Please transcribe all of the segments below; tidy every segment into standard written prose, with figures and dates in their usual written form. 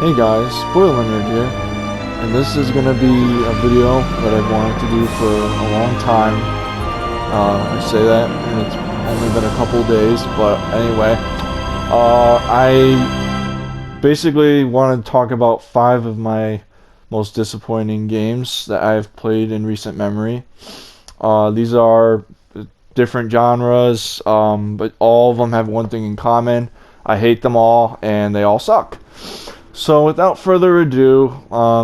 Hey guys, Spoiler Nerd here, and this is gonna be a video that I've wanted to do for a long time. I say that, and it's only been a couple days, but anyway, I basically want to talk about 5 of my most disappointing games that I've played in recent memory. These are different genres, but all of them have one thing in common. I hate them all, and they all suck. So without further ado,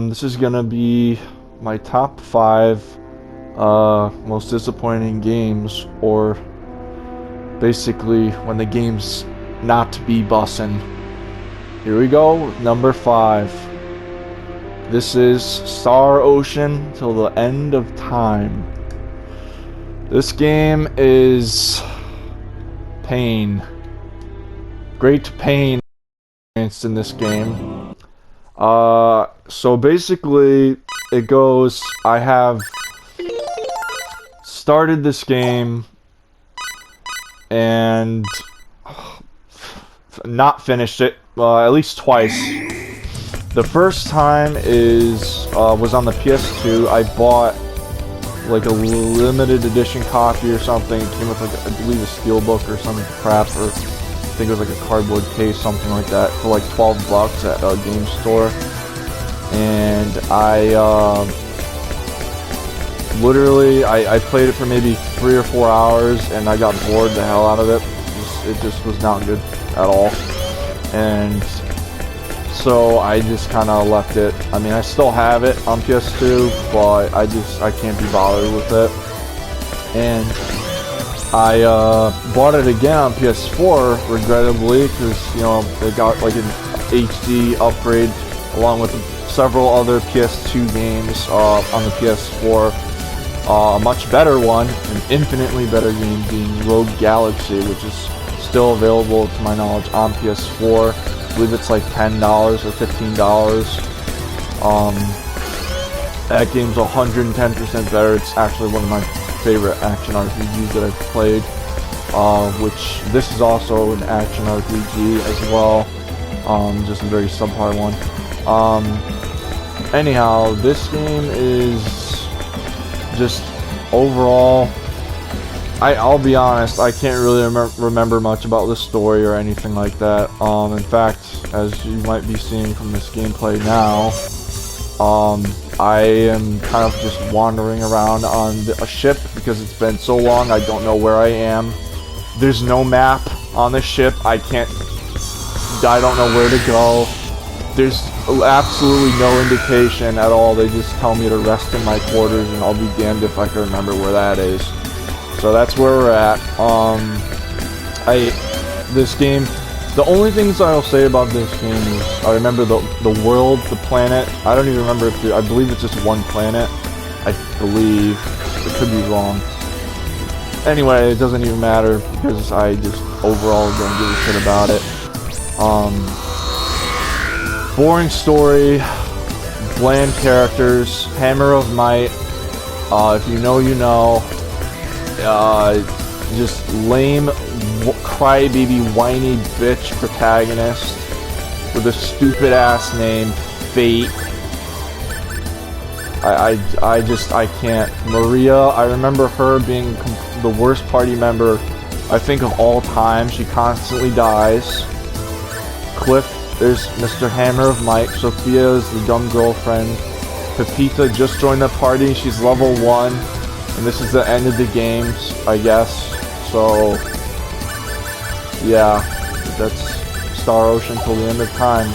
this is gonna be my top 5 most disappointing games, or basically when the game's not to be bussin'. Here we go, number 5. This is Star Ocean Till the End of Time. This game is pain. Great pain in this game. So basically it goes, I have started this game and not finished it, at least twice. The first time was on the PS2. I bought like a limited edition copy or something. It came with like, I believe, a steelbook or some crap, or I think it was like a cardboard case, something like that, for like $12 at a game store. And I literally played it for maybe 3 or 4 hours, and I got bored the hell out of it. It just was not good at all. And so I just kind of left it. I mean, I still have it on PS2, but I can't be bothered with it. And I bought it again on PS4, regrettably, because, you know, it got like an HD upgrade along with several other PS2 games on the PS4. A much better one, an infinitely better game, being Rogue Galaxy, which is still available to my knowledge on PS4. I believe it's like $10 or $15. That game's 110% better. It's actually one of my favorite action RPGs that I've played, which this is also an action RPG as well, just a very subpar one. Anyhow, this game is just overall, I'll be honest, I can't really remember much about the story or anything like that. In fact, as you might be seeing from this gameplay now, I am kind of just wandering around on a ship because it's been so long. I don't know where I am. There's no map on the ship. I don't know where to go. There's absolutely no indication at all. They just tell me to rest in my quarters, and I'll be damned if I can remember where that is. So that's where we're at. This game, the only things I'll say about this game is I remember the world, the planet. I don't even remember if I believe it's just one planet. I believe. It could be wrong. Anyway, it doesn't even matter because I just overall don't give a shit about it. Boring story, bland characters, Hammer of Might. If you know, you know. Just lame, crybaby, whiny bitch protagonist with a stupid ass name, Fate. I can't. Maria, I remember her being the worst party member, I think, of all time. She constantly dies. Cliff, there's Mr. Hammer of Might. Sophia is the dumb girlfriend. Pepita just joined the party. She's level 1. And this is the end of the games, I guess. So, yeah, that's Star Ocean Till the End of Time.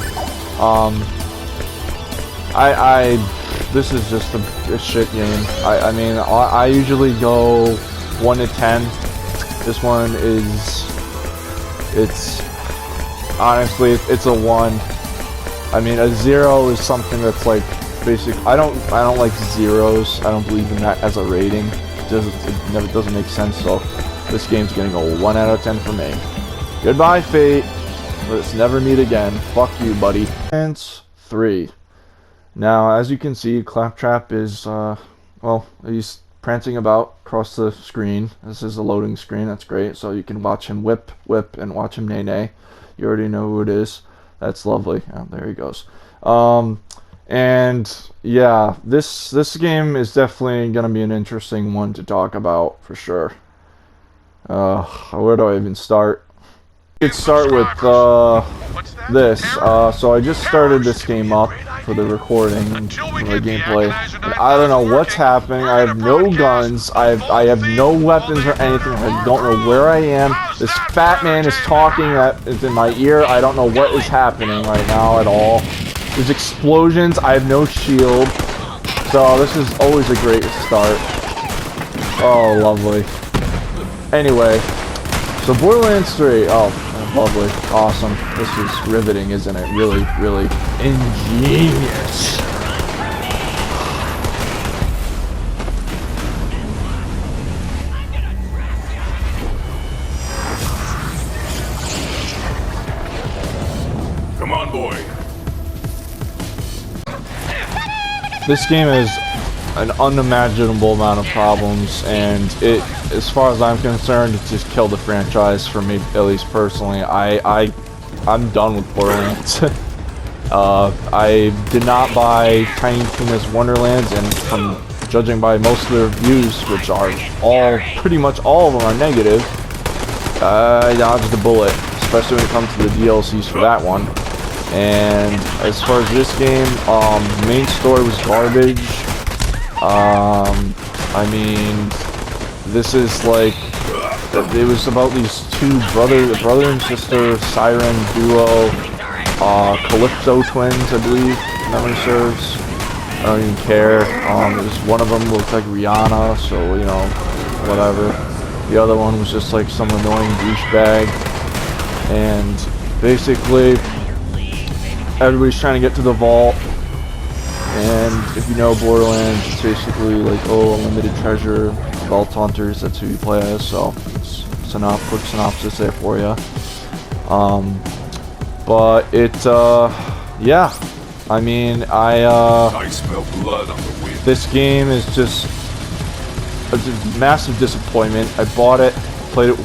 This is just a shit game. I mean, I usually go 1 to 10. This one honestly, it's a 1. I mean, a 0 is something that's like, basic. I don't like zeros. I don't believe in that as a rating. It doesn't make sense. So this game's getting a 1 out of 10 for me. Goodbye, Fate. Let's never meet again. Fuck you, buddy. And 3. Now, as you can see, Claptrap is well, he's prancing about across the screen. This is a loading screen. That's great. So you can watch him whip, and watch him nay nay. You already know who it is. That's lovely. Oh, there he goes. Um, and yeah, this game is definitely gonna be an interesting one to talk about for sure. Where do I even start? Could start with this. So I just started this game up for the recording, for the gameplay, and I don't know what's happening. I have no guns. I have no weapons or anything. I don't know where I am. This fat man is talking it's in my ear. I don't know what is happening right now at all. There's explosions. I have no shield. So this is always a great start. Oh, lovely. Anyway, so Borderlands 3. Oh, lovely. Awesome. This is riveting, isn't it? Really, really ingenious. Come on, boy. This game is an unimaginable amount of problems, and it, as far as I'm concerned, it just killed the franchise for me, at least personally. I'm done with Borderlands. I did not buy Tiny Tina's Wonderlands, and from judging by most of the reviews, which are all, pretty much all of them are negative, I dodged the bullet, especially when it comes to the DLCs for that one. And as far as this game, the main story was garbage. I mean, this is like, it was about these two brother and sister siren duo, Calypso twins, I believe, if memory serves. I don't even care. It was, one of them looked like Rihanna, so, you know, whatever. The other one was just like some annoying douchebag. And basically, everybody's trying to get to the vault. And if you know Borderlands, it's basically like, oh, unlimited treasure, vault hunters, that's who you play as, so it's quick synopsis there for you. But it, yeah, I mean, I smell blood on the wind. this game is just a massive disappointment. I bought it,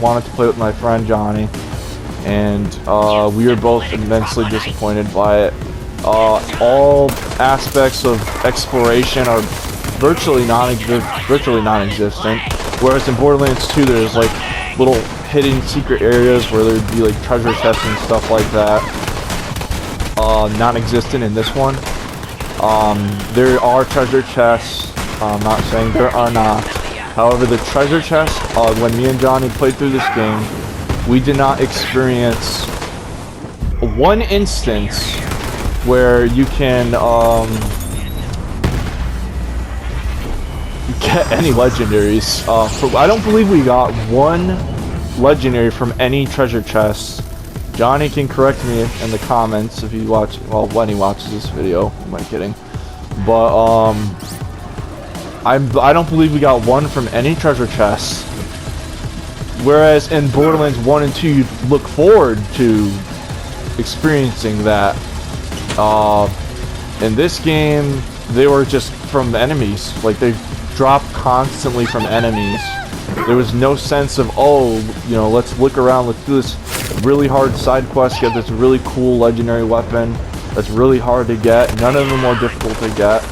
wanted to play with my friend Johnny, and we were both immensely disappointed by it. All aspects of exploration are virtually non-existent. Whereas in Borderlands 2, there's like little hidden secret areas where there'd be like treasure chests and stuff like that. Non-existent in this one. There are treasure chests. I'm not saying there are not. However, the treasure chests, when me and Johnny played through this game, we did not experience one instance where you can get any legendaries. I don't believe we got one legendary from any treasure chests. Johnny can correct me in the comments if he when he watches this video. Am I kidding? But I don't believe we got one from any treasure chests. Whereas in Borderlands 1 and 2, you look forward to experiencing that. In this game, they were just from enemies. Like, they dropped constantly from enemies. There was no sense of, oh, you know, let's look around, let's do this really hard side quest, get this really cool legendary weapon that's really hard to get. None of them are difficult to get.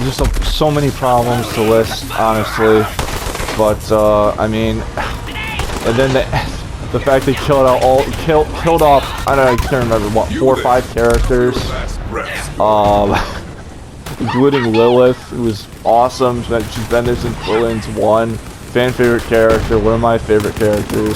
Just so many problems to list, honestly. But, I mean, and then the fact they killed off, I don't know, I can't remember, what, 4 or 5 characters. Including Lilith, who was awesome. She's been there since Borderlands 1. Fan favorite character, one of my favorite characters.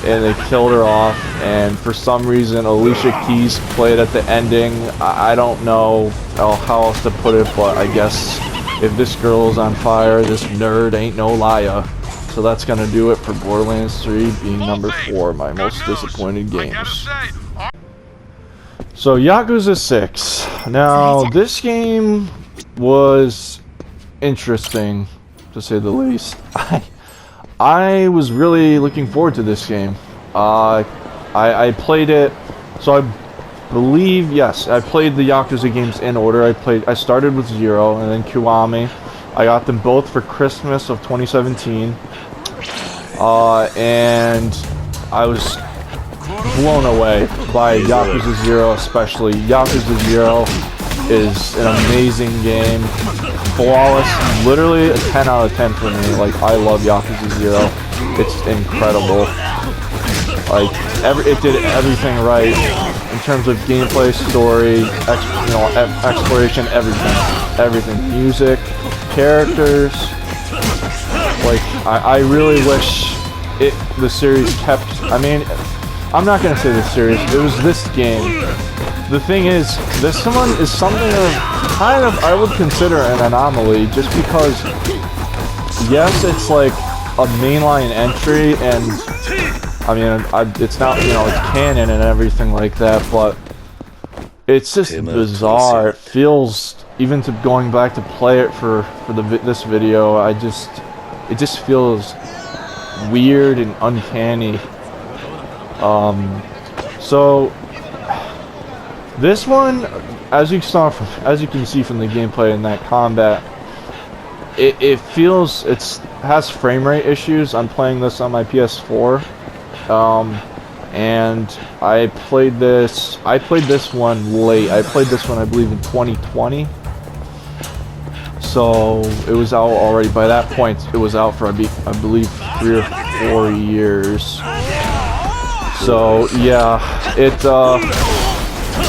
And they killed her off, and for some reason Alicia Keys played at the ending. I don't know how else to put it, but I guess if this girl is on fire, this nerd ain't no liar. So that's gonna do it for Borderlands 3 being number 4, my most disappointed games. So Yakuza 6. Now this game was interesting, to say the least. I was really looking forward to this game. I played it, so I believe, yes, I played the Yakuza games in order. I started with 0 and then Kiwami. I got them both for Christmas of 2017. And I was blown away by Yakuza 0 especially. Yakuza 0 is an amazing game. Flawless, literally a 10 out of 10 for me. Like, I love Yakuza 0. It's incredible. Like, it did everything right in terms of gameplay, story, exploration, everything. Music, characters. Like, I really wish the series kept. I mean, I'm not gonna say the series. It was this game. The thing is, this one is something of kind of I would consider an anomaly, just because yes, it's like a mainline entry, and I mean, it's not, you know, it's canon and everything like that, but it's just bizarre. It feels, even to going back to play it for this video, it just feels weird and uncanny. So this one, as you can see from the gameplay and that combat, it feels has frame rate issues. I'm playing this on my PS4, and I played this one late. I played this one, I believe, in 2020. So it was out already. By that point, it was out for I believe 3 or 4 years. So yeah, it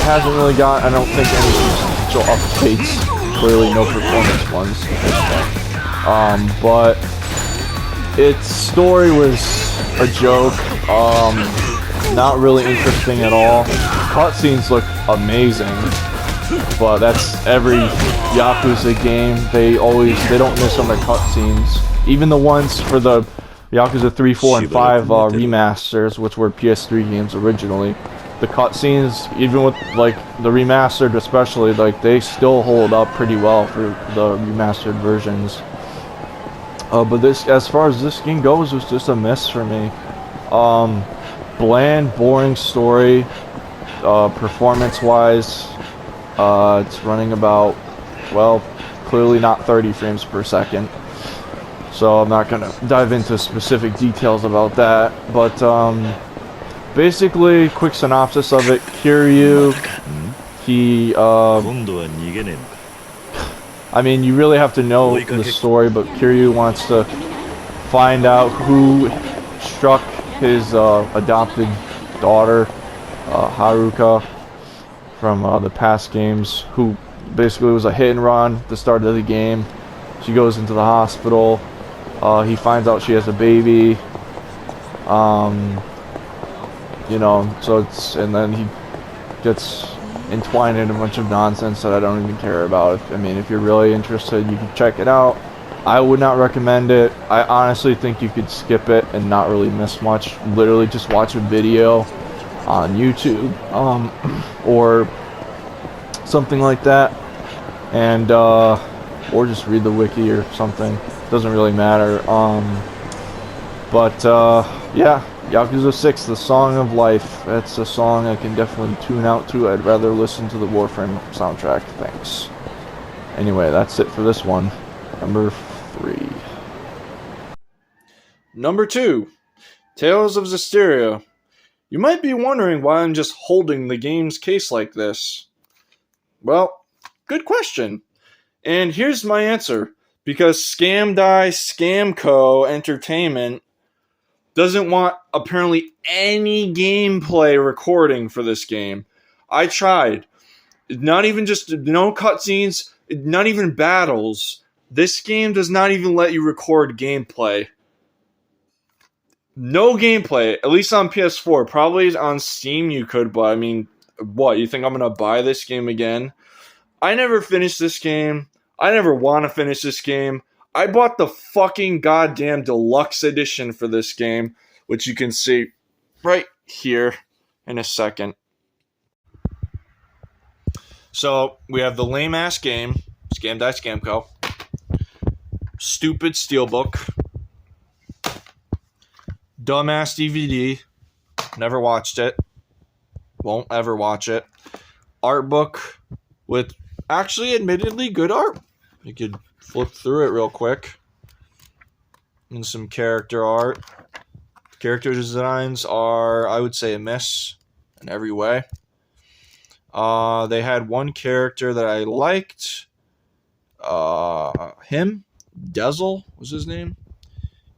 hasn't really got, I don't think, any substantial updates. Clearly no performance ones at this point. But its story was a joke. Not really interesting at all. Cutscenes look amazing, but that's every Yakuza game. They don't miss on their cutscenes. Even the ones for the Yakuza 3, 4, and 5 remasters, which were PS3 games originally. The cutscenes, even with like the remastered especially, like they still hold up pretty well for the remastered versions. But this, as far as this game goes, was just a miss for me. Bland, boring story. Performance-wise, it's running about, well, clearly not 30 frames per second. So I'm not gonna dive into specific details about that, but basically, quick synopsis of it. Kiryu, he I mean, you really have to know the story, but Kiryu wants to find out who struck his adopted daughter, Haruka, from the past games, who basically was a hit and run at the start of the game. She goes into the hospital. He finds out she has a baby. You know, so and then he gets entwined in a bunch of nonsense that I don't even care about. I mean, if you're really interested, you can check it out. I would not recommend it. I honestly think you could skip it and not really miss much. Literally just watch a video on YouTube, or something like that, and or just read the wiki or something. Doesn't really matter. Yeah, Yakuza 6, The Song of Life. That's a song I can definitely tune out to. I'd rather listen to the Warframe soundtrack. Thanks. Anyway, that's it for this one. Number 3. Number 2, Tales of Zestiria. You might be wondering why I'm just holding the game's case like this. Well, good question. And here's my answer. Because Scamco Entertainment doesn't want apparently any gameplay recording for this game. I tried. Not even just no cutscenes, not even battles. This game does not even let you record gameplay. No gameplay, at least on PS4. Probably on Steam you could, but I mean, what, you think I'm gonna buy this game again? I never finished this game. I never want to finish this game. I bought the fucking goddamn deluxe edition for this game, which you can see right here in a second. So, we have the lame-ass game, Scam Die Scamco, stupid steelbook, dumbass DVD, never watched it, won't ever watch it, art book with actually admittedly good art. You could flip through it real quick. And some character art. Character designs are, I would say, a miss in every way. They had one character that I liked. Him, Dezel was his name,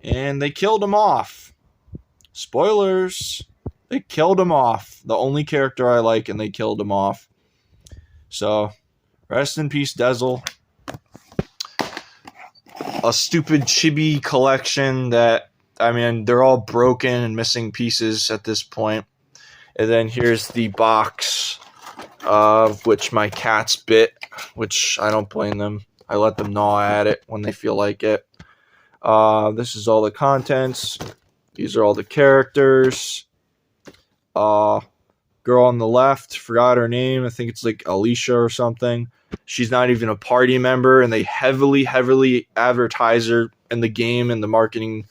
and they killed him off. Spoilers. They killed him off. The only character I like, and they killed him off. So, rest in peace, Dezel. A stupid chibi collection that, I mean, they're all broken and missing pieces at this point. And then here's the box of which my cats bit, which I don't blame them. I let them gnaw at it when they feel like it. This is all the contents. These are all the characters. Girl on the left, forgot her name. I think it's like Alicia or something. She's not even a party member, and they heavily advertise her in the game and the marketing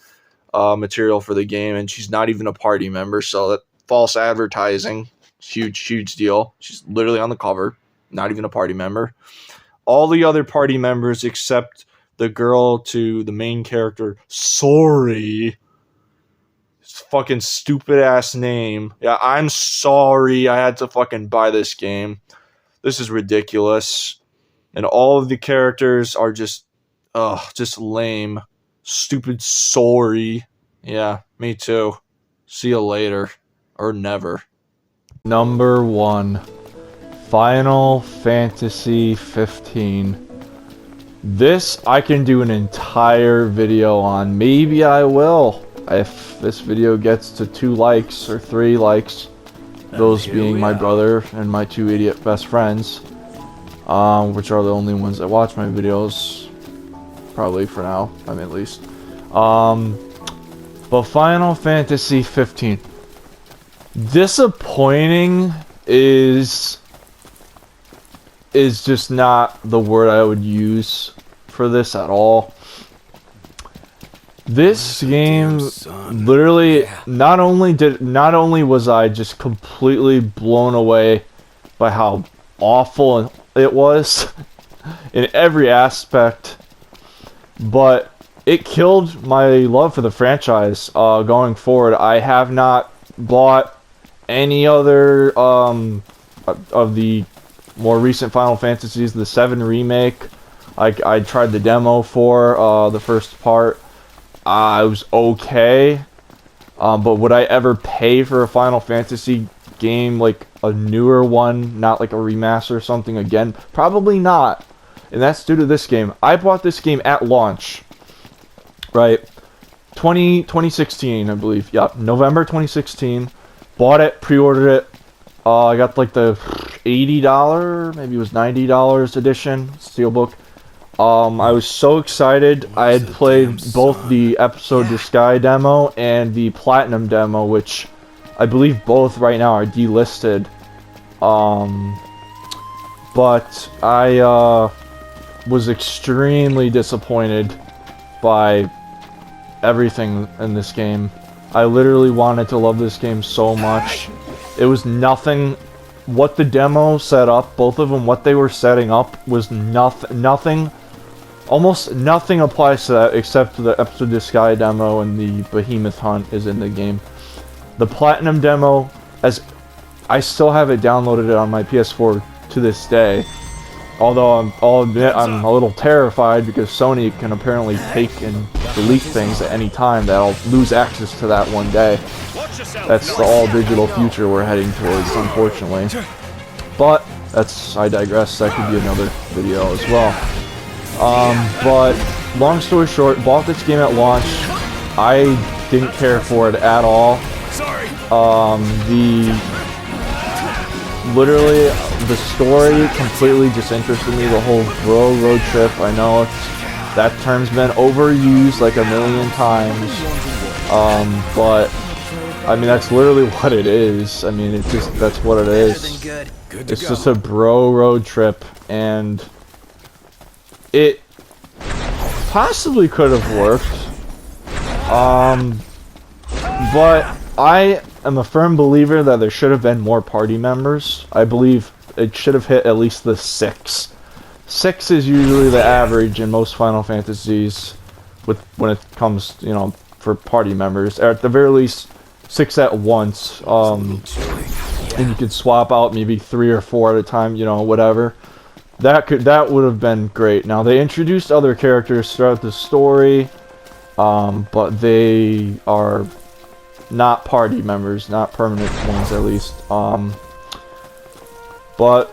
material for the game, and she's not even a party member, so that false advertising, huge deal. She's literally on the cover, not even a party member. All the other party members except the girl to the main character, Sorry. Fucking stupid ass name. Yeah, I'm sorry I had to fucking buy this game. This is ridiculous. And all of the characters are just lame. Stupid sorry. Yeah, me too. See you later. Or never. Number 1. Final Fantasy 15. This I can do an entire video on. Maybe I will. If this video gets to 2 likes or 3 likes, those being my brother and my 2 idiot best friends, which are the only ones that watch my videos, probably for now, I mean at least. But Final Fantasy 15. Disappointing is just not the word I would use for this at all. This game literally not only was I just completely blown away by how awful it was in every aspect, but it killed my love for the franchise going forward. I have not bought any other of the more recent Final Fantasies. The 7 remake, I tried the demo for the first part. It was okay, but would I ever pay for a Final Fantasy game, like a newer one, not like a remaster or something again? Probably not, and that's due to this game. I bought this game at launch, right? 2016, I believe. Yep, November 2016. Bought it, pre-ordered it. I got like the $80, maybe it was $90 edition, steelbook. I was so excited. I had played both the Episode to Sky demo and the Platinum demo, which I believe both right now are delisted. But I was extremely disappointed by everything in this game. I literally wanted to love this game so much. It was nothing. What the demo set up, both of them, what they were setting up was nothing. Almost nothing applies to that except the Episode to Sky demo and the Behemoth Hunt is in the game. The Platinum demo, as I still have it downloaded on my PS4 to this day. Although I'll admit I'm a little terrified because Sony can apparently take and delete things at any time that I'll lose access to that one day. That's the all-digital future we're heading towards, unfortunately. But I digress. That could be another video as well. But long story short, bought this game at launch. I didn't care for it at all. Literally, the story completely disinterested me. The whole bro road trip. I know that term's been overused like a million times. But I mean that's literally what it is. I mean that's what it is. It's just a bro road trip, and it possibly could have worked. But I am a firm believer that there should have been more party members. I believe it should have hit at least the 6. 6 is usually the average in most Final Fantasies when it comes, for party members, or at the very least 6 at once. And you could swap out maybe 3 or 4 at a time, you know, whatever. That would have been great. Now they introduced other characters throughout the story, but they are not party members, not permanent ones at least. But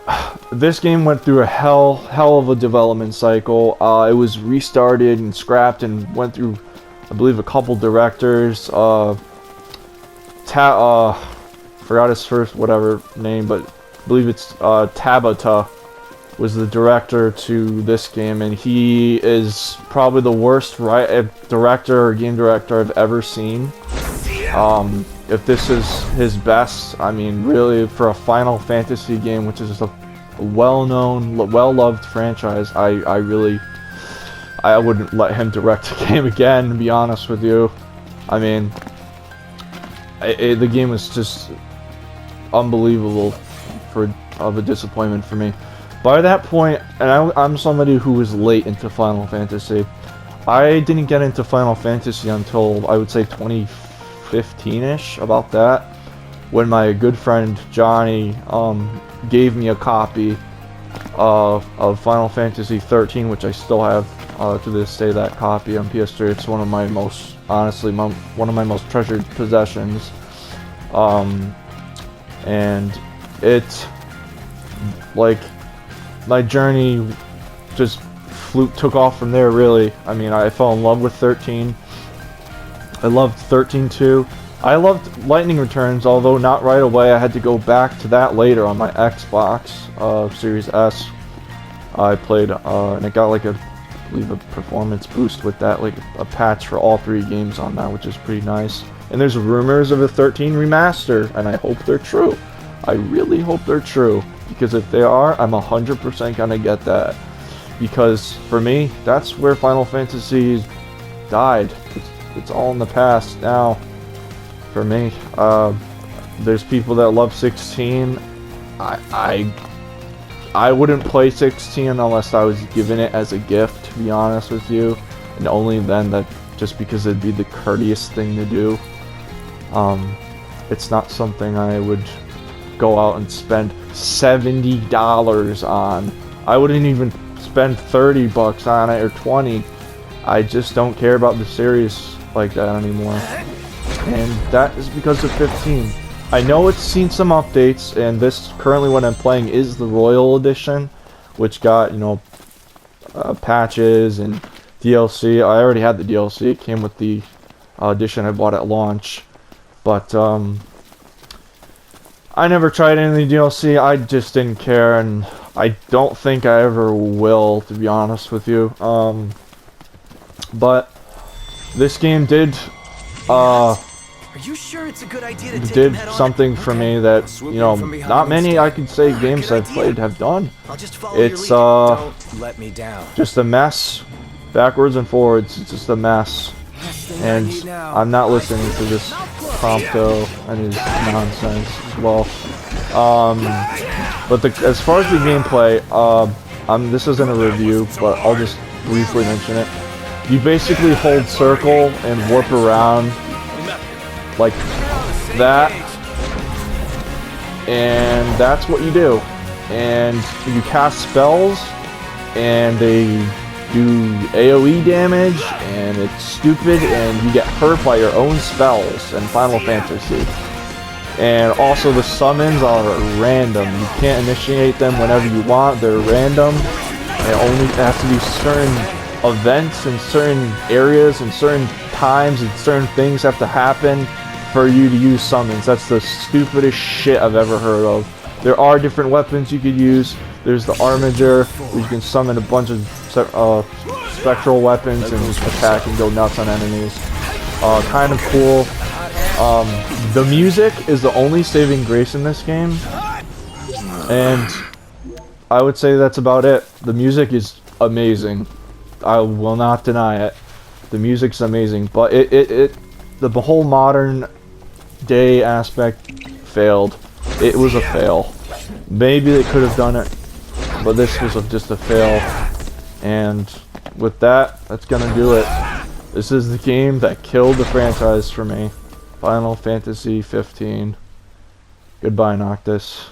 this game went through a hell of a development cycle. It was restarted and scrapped and went through, I believe, a couple directors. Forgot his first whatever name, but I believe it's Tabata was the director to this game, and he is probably the worst director or game director I've ever seen. If this is his best, I mean, really, for a Final Fantasy game, which is a well-known, well-loved franchise, I wouldn't let him direct a game again, to be honest with you. I mean, the game was just unbelievable of a disappointment for me. By that point, and I'm somebody who was late into Final Fantasy. I didn't get into Final Fantasy until, I would say, 2015-ish, about that, when my good friend Johnny gave me a copy of Final Fantasy 13, which I still have to this day, that copy on PS3. It's one of my most, honestly, one of my most treasured possessions. And it, like, my journey just took off from there, really. I mean, I fell in love with 13. I loved 13 too. I loved Lightning Returns, although not right away. I had to go back to that later on my Xbox Series S. I played, and it got like I believe a performance boost with that, like a patch for all 3 games on that, which is pretty nice. And there's rumors of a 13 remaster, and I hope they're true. I really hope they're true, because if they are, I'm 100% gonna get that. Because for me, that's where Final Fantasy died. It's all in the past now. For me, there's people that love 16. I wouldn't play 16 unless I was given it as a gift, to be honest with you, and only then, that just because it'd be the courteous thing to do. It's not something I would go out and spend $70 on. I wouldn't even spend 30 bucks on it, or 20. I just don't care about the series like that anymore. And that is because of 15. I know it's seen some updates, and this currently what I'm playing is the Royal Edition, which got, you know, patches and DLC. I already had the DLC. It came with the edition I bought at launch. But I never tried any of the DLC. I just didn't care, and I don't think I ever will, to be honest with you. But this game did Are you sure it's a good idea to take him did head on? something for me that, you know, not many, I could say, games I've played have done. I'll just follow It's your lead. Don't let me down. just a mess, backwards and forwards. It's just a mess, and I'm not listening to this Prompto and his nonsense as well. But as far as the gameplay, this isn't a review, but I'll just briefly mention it. You basically hold circle and warp around like that, and that's what you do. And you cast spells, and they do AoE damage, and it's stupid, and you get hurt by your own spells in Final Fantasy. And also the summons are random. You can't initiate them whenever you want. They're random. It only has to be certain events in certain areas and certain times, and certain things have to happen for you to use summons. That's the stupidest shit I've ever heard of. There are different weapons you could use. There's the Armiger, where you can summon a bunch of spectral weapons and attack and go nuts on enemies. Kind of cool. The music is the only saving grace in this game, and I would say that's about it. The music is amazing. I will not deny it. The music's amazing, but the whole modern day aspect failed. It was a fail. Maybe they could have done it, but this was just a fail. And with that, that's gonna do it. This is the game that killed the franchise for me. Final Fantasy 15. Goodbye, Noctis.